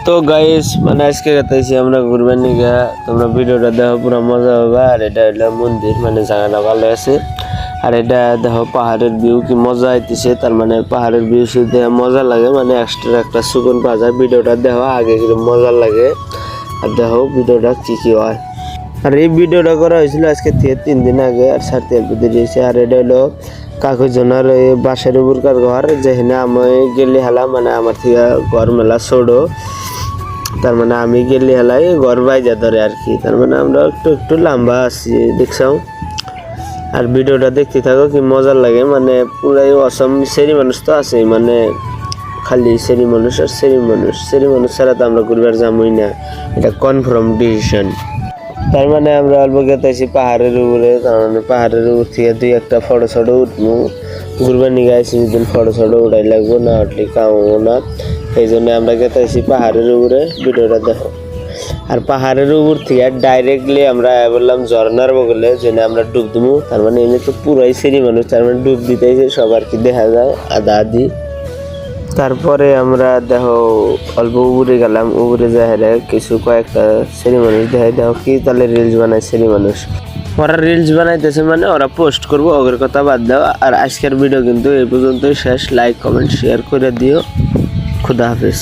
তো গাইস মানে আজকে গেতেছি আমরা ঘুরবার নিয়ে, তোমরা ভিডিওটা দেখো পুরো মজা হবে। আর এটা হলো মন্দির, মানে জায়গাটা ভালো আছে। আর এটা দেখো পাহাড়ের ভিউ কি মজা আইতেছে, তার মানে পাহাড়ের ভিউ শুধু মজা লাগে, মানে এক্সট্রা একটা সুকুন পাওয়া যায়। ভিডিওটা দেখো আগে কিন্তু মজা লাগে, আর দেখো ভিডিওটা কি হয়। আর এই ভিডিওটা করা হয়েছিল আজকে থেকে 3 দিন আগে, আর সার তেল পুঁতে দিয়েছে। আর এটা হলো কাকুজনের এই বাসার উপরকার ঘর, যেখানে আমি গেলি হেলাম, মানে আমার থেকে ঘর মেলা ছোটো, তার মানে আমি গেলি হেলাই ঘর বাইজা ধরে আর কি। তার মানে আমরা একটু লম্বা আছি দেখছাও। আর ভিডিওটা দেখতে থাকো কি মজার লাগে, মানে পুরাই অসম সেরি মানুষ তো আছে, মানে খালি সেরি মানুষ আর সেরি মানুষ ছাড়া তো আমরা ঘুরবার যাবোই না, এটা কনফার্ম ডিসিশন। তার মানে আমরা অল্প গেতেছি পাহাড়ের উপরে, তার মানে পাহাড়ের উপর থেকে 2-1টা ফটো উঠবো। ঘুরবার নিয়ে আসি, যেদিন ফটো উঠাই লাগবো, না উঠলে কামো না। এই জন্য আমরা গেতেছি পাহাড়ের উপরে, ভিডিওটা দেখো। আর পাহাড়ের উপর থেকে ডাইরেক্টলি আমরা বললাম ঝর্নার বগলে, যেন আমরা ডুব দেবো। তার মানে এমনি তো পুরাই সেরি মানুষ, তার মানে ডুব দিতেছে সবার কি দেখা যায় আধা আধি। তারপরে আমরা দেখো অল্প উপরে গেলাম, উপরে যাই কিছু কয়েকটা সেরি মানুষ দেখাই, দেখো কি তাহলে রিলস বানায় সেরি মানুষ। ওরা রিলস বানাইতেছে মানে ওরা পোস্ট করবো, ওদের কথা বাদ দাও। আর আজকের ভিডিও কিন্তু এই পর্যন্তই শেষ। লাইক কমেন্ট শেয়ার করে দিও। খুদা হাফেজ।